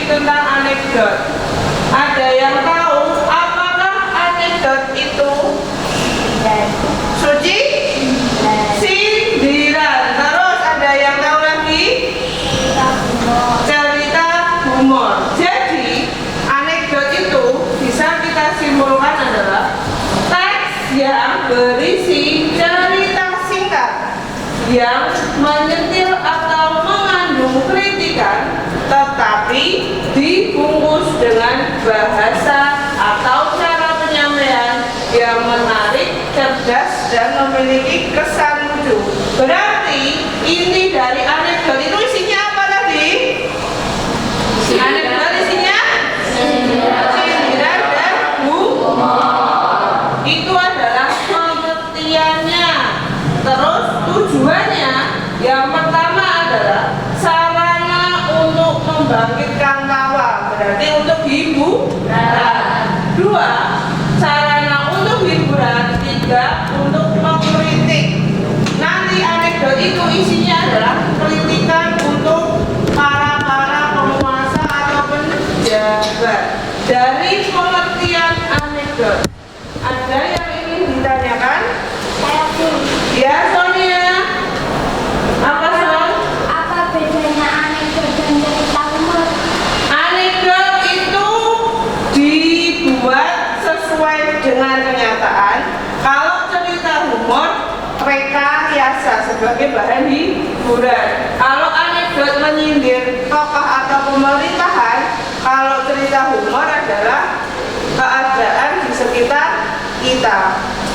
tentang anekdot. Ada yang tahu apakah anekdot itu? Suci? Sindiran. Terus ada yang tahu lagi? Cerita humor. Jadi anekdot itu bisa kita simpulkan adalah teks yang berisi cerita singkat yang menyentil atau mengandung kritikan, tetapi dibungkus dengan bahasa atau cara penyampaian yang menarik, cerdas, dan memiliki kesan lucu. Berarti inti dari anekdot itu isinya apa tadi? Anekdot isinya sindiran dan humor. Itu adalah pengertiannya. Terus tujuannya yang pertama adalah sarana untuk membangkitkan tawa, berarti untuk hiburan. Dua, sarana untuk hiburan. Tiga, untuk mengkritik. Nanti anekdot itu isinya adalah kritikan untuk para penguasa atau penjabat. Dari pengertian anekdot, ada yang ingin ditanyakan? Ya, Sonia. Apa, Son? Apa bedanya anekdot dan cerita humor? Anekdot itu dibuat sesuai dengan kenyataan. Kalau cerita humor, rekayasa sebagai bahan hiburan. Kalau anekdot menyindir tokoh atau pemerintahan, kalau cerita humor adalah keadaan di sekitar kita.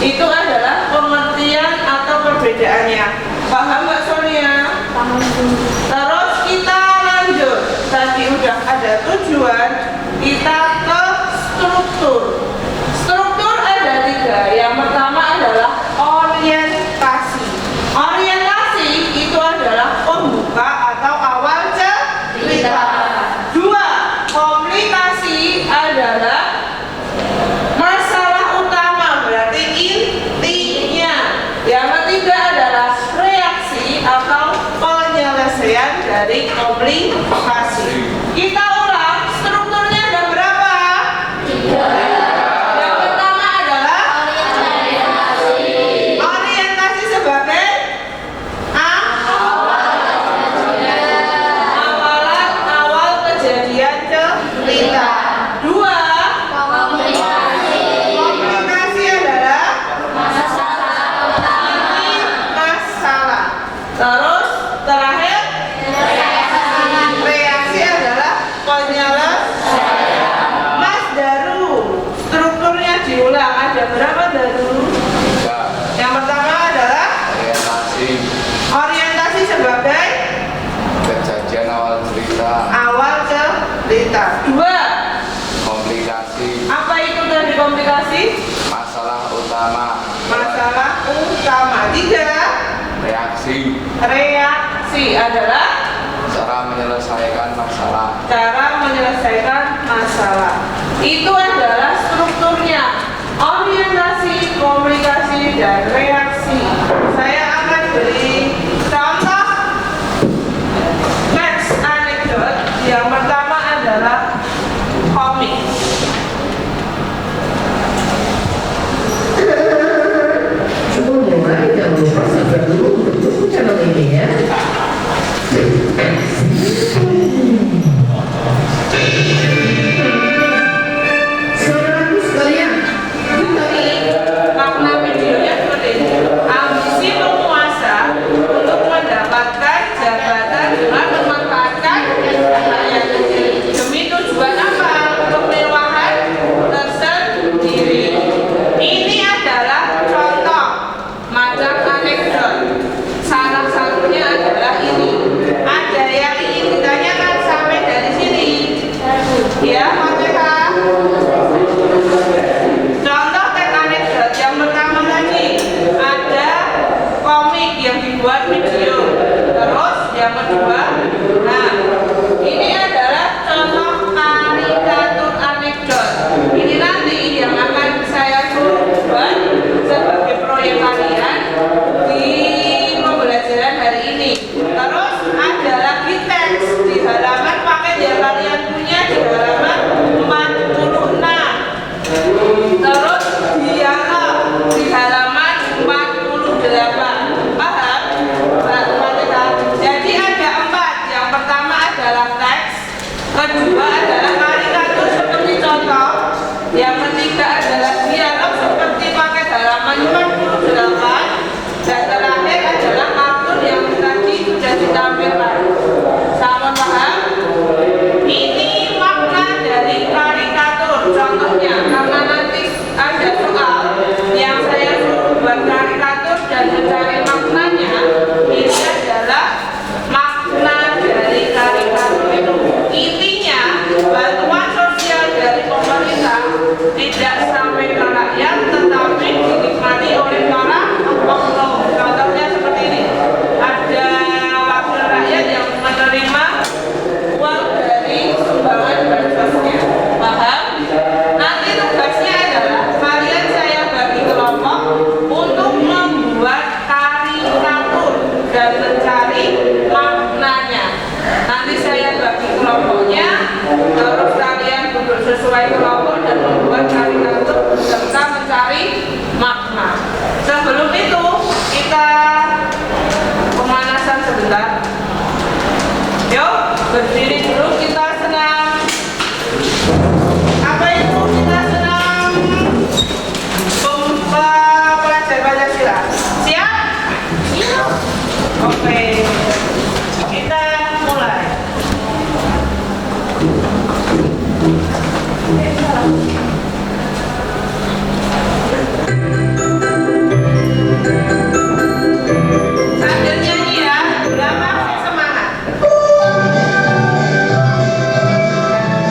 Itu adalah pengertian atau perbedaannya. Paham Mbak Sonia? Paham. Terus kita lanjut. Tadi udah ada tujuan, kita ke struktur. Struktur ada tiga. Yang pertama adalah orientasi. Orientasi itu adalah pembuka atau awal cerita. Dua, komunikasi adalah masalah utama, berarti intinya. Yang ketiga adalah reaksi atau penyelesaian dari komunikasi. Kita ulang, strukturnya ada berapa? Tiga. Yang pertama adalah orientasi sebagai awal kejadian cerita. Dua, komunikasi adalah masalah. Terus terakhir reaksi adalah penyelesaian. Mas Daru, strukturnya diulang. Ada berapa Daru? Yang pertama adalah orientasi sebagai kejadian awal cerita. Dua, Komplikasi, apa itu tadi komplikasi? masalah utama. Tiga, reaksi adalah cara menyelesaikan masalah. Itu adalah strukturnya. Orientasi, komunikasi, dan reaksi. Saya akan beri contoh next anekdot. Yang pertama adalah komik. Sebelum mulai, jangan lupa subscribe dulu untuk dukung channel ini ya. Saudaraku sekalian, Makna videonya seperti ini. Ambisi penguasa untuk mendapatkan jabatan dengan memanfaatkan rakyat kecil demi tujuan kita senam. Apa itu kita senam? Pelajar Pancasila. Siap? Siap. Oke. Kita mulai. Sambil nyanyi ya, berapa semangat?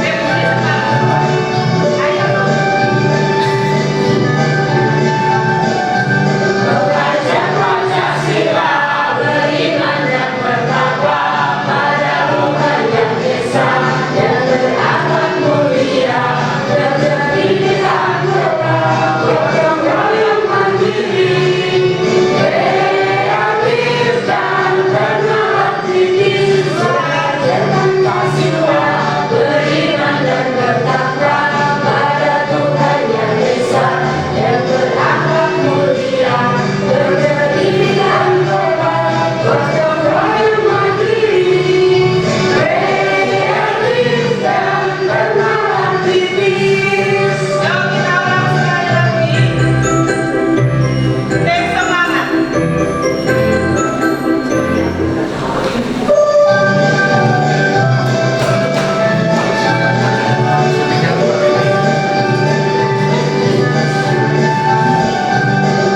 Beri semangat. Ayo dong. Belajar Pancasila, beriman dan bertakwa pada Tuhan yang Esa dan berakhlak mulia, berdirikan bergerak, gotong royong mandiri, kreatif dan bernatif, belajar Pancasila, beriman dan bertakwa pada Tuhan yang Esa dan berakhlak mulia, berdirikan bergerak, gotong royong mandiri, kreatif dan bernatif. Yuk kita ulang sekali lagi. Tim semangat.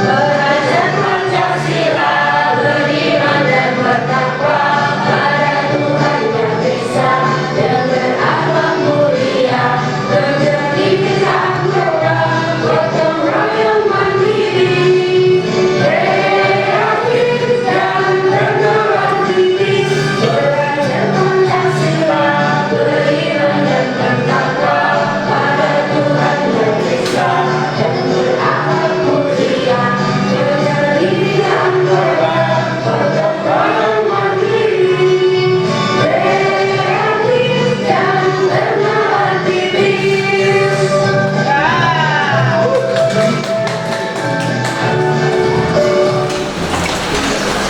Belajar Pancasila, beriman dan bertakwa pada Tuhan yang Esa dan berakhlak mulia, berdirikan bergerak, gotong royong mandiri, kreatif dan bernatif. Belajar Pancasila, beriman dan bertakwa pada Tuhan yang Esa dan berakhlak mulia, berdirikan bergerak, gotong royong mandiri, kreatif dan bernatif.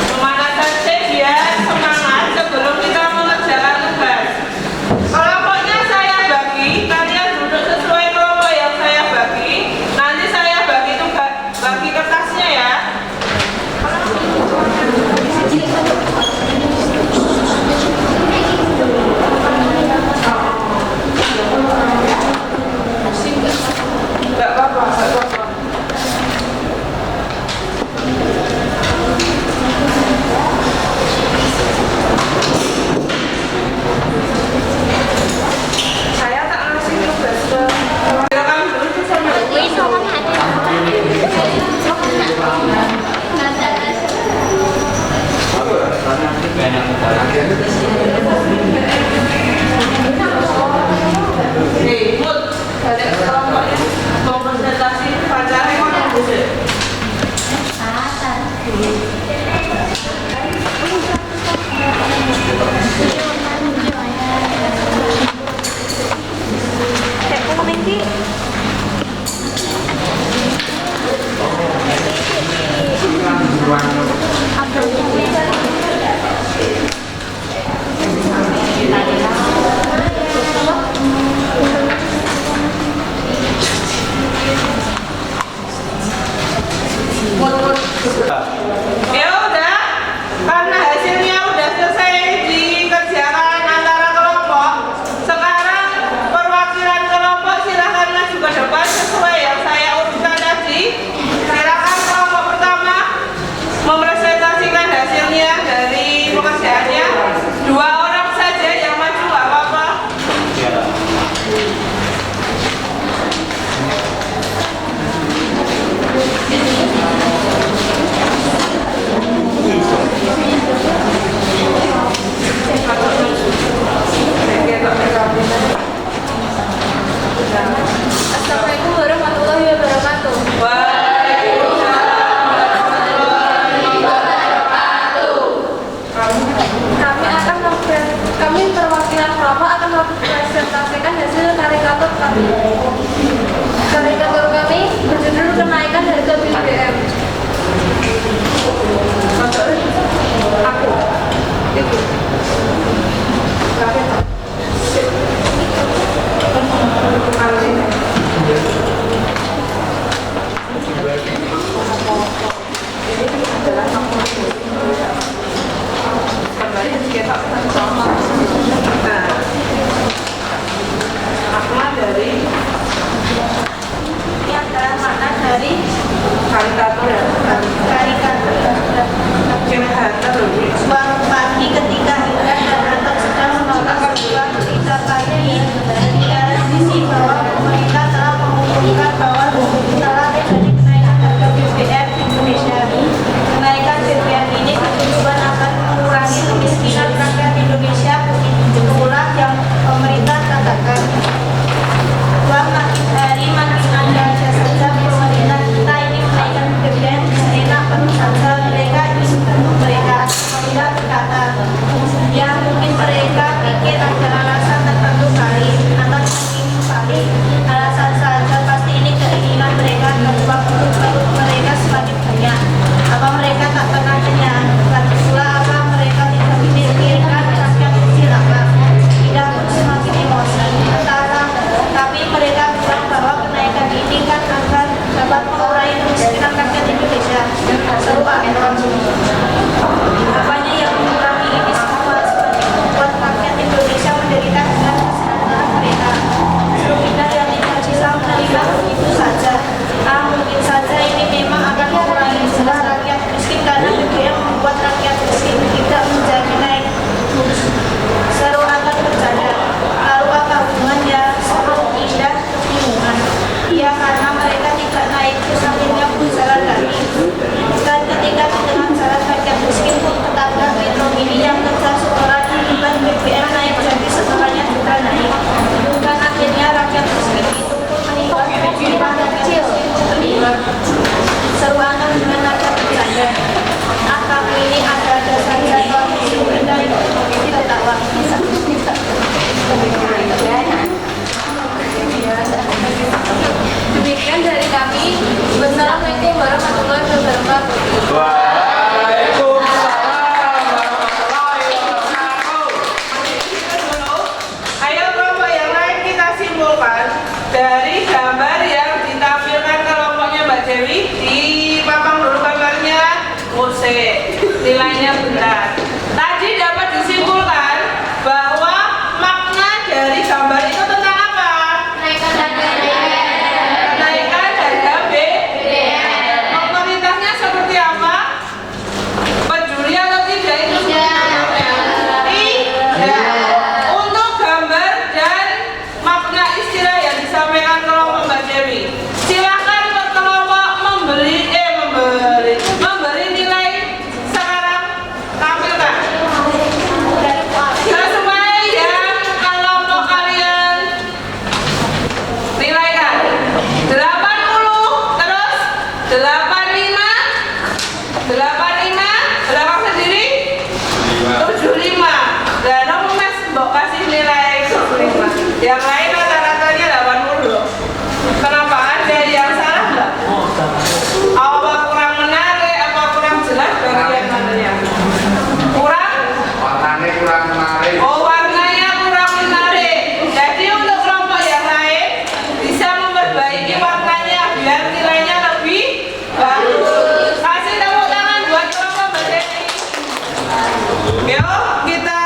Pemanasan ya, semangat sebelum kita mengerjakan tugas. Kelompoknya saya bagi, kalian duduk sesuai kelompok yang saya bagi. Nanti saya bagi tugas, bagi kertasnya ya. Enggak apa-apa, enggak apa-apa. Saya tak ngasih tugas ke silakan dulu sama Hei, Mut, balik ke kelompoknya. Mau presentasi pacarnya mana bisa? Ya udah, karena hasilnya udah selesai dikerjakan antara kelompok. Sekarang perwakilan kelompok silahkan maju ke depan sesuai yang saya urutkan tadi. Silakan kelompok pertama mempresentasikan hasilnya dari pekerjaannya. 2 orang saja yang maju, nggak apa-apa. Assalamualaikum warahmatullahi wabarakatuh. Waalaikumsalam warahmatullahi wabarakatuh. Kami perwakilan kelompok akan mempresentasikan hasil karikatur kami. Karikatur kami berjudul kenaikan harga BBM. Aku. Itu. simpulkan dari gambar yang ditampilkan kelompoknya Mbak Dewi di papan dulu gambarnya musik. Nilainya benar. Tadi dapat disimpulkan bahwa makna dari gambar itu tentang apa? Kenaikan harga BBM. Otoritasnya seperti apa? Peduli atau tidak itu? Tidak. Untuk gambar dan makna istilah yang disampaikan kelompok Mbak Dewi, silakan per kelompok memberi nilai sekarang tampilkan. Sesuai yang kelompok kalian nilaikan. 80, terus 85, belakang sendiri 75. Dan aku mas mbok kasih nilai 75. Yang lain rata-ratanya 80 loh. Kenapa ada yang salah nggak? Apa kurang menarik? Apa kurang jelas bagian mananya? Kurang? Warnanya kurang menarik. Oh, warnanya kurang menarik. Jadi untuk kelompok yang lain bisa memperbaiki warnanya biar nilainya lebih bagus. Kasih tepuk tangan buat kelompok Mbak Dewi. Yuk kita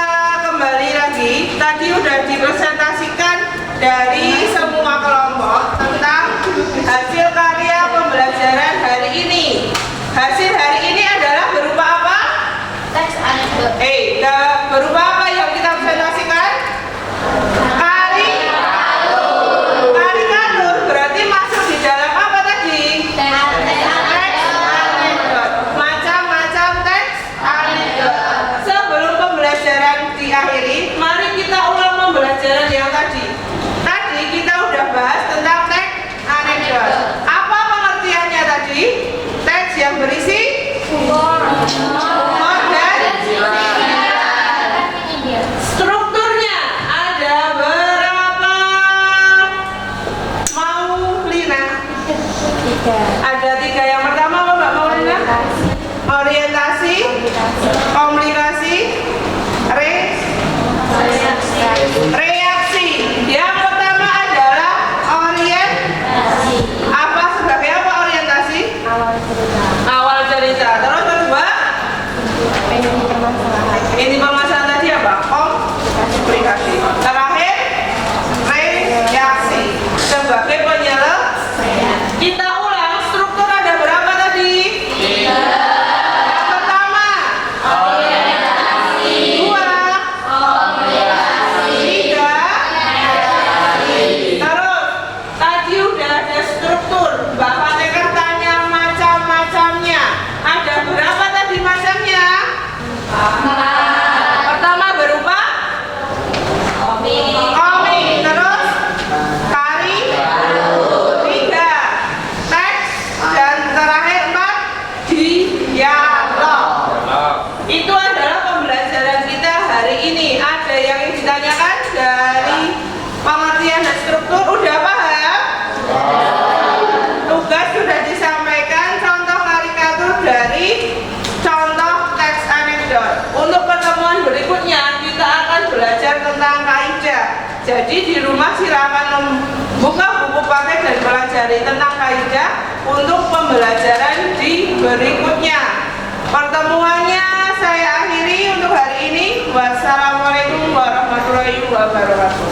kembali lagi. Tadi udah dipresentasikan dari semua kelompok tentang hasil karya pembelajaran hari ini. Hasil hari ini adalah berupa apa? Teks anekdot. Berupa apa yang kita presentasikan? Karikatur berarti masuk di dalam apa tadi? Teks anekdot. Macam-macam teks anekdot. Sebelum pembelajaran diakhiri, mari kita ulang pembelajaran yang tadi. Tadi kita udah bahas tentang teks anekdot. Apa pengertiannya tadi? Teks yang berisi humor dan strukturnya ada berapa? Maulina? Ada 3. Yang pertama apa Mbak Maulina? Orientasi, komunikasi, reaksi. Yang pertama adalah apa sebagai apa orientasi? Awal cerita. Terus kedua? Ini permasalahan tadi apa? Komunikasi. Terakhir reaksi sebagai penyelesaian. Kita ulang struktur ada berapa tadi? 3. Yang pertama orientasi. 2 3. Terus tadi udah ada struktur. Mbak Fatihah tanya macam-macamnya. Ada berapa tadi macamnya? 4. Pertama berupa komik, terus tari, 3 teks, dan terakhir 4 dialog. Itu adalah pembelajaran kita hari ini. Ada yang ditanyakan dari pengertian dan struktur udah paham? Tugas sudah disampaikan, contoh karikatur dari contoh teks anekdot. Untuk pertemuan berikutnya kita akan belajar tentang kaidah. Jadi di rumah silakan membuka buku paket dan pelajari tentang kaidah untuk pembelajaran di berikutnya. Pertemuannya saya akhiri untuk hari ini. Wassalamualaikum warahmatullahi wabarakatuh.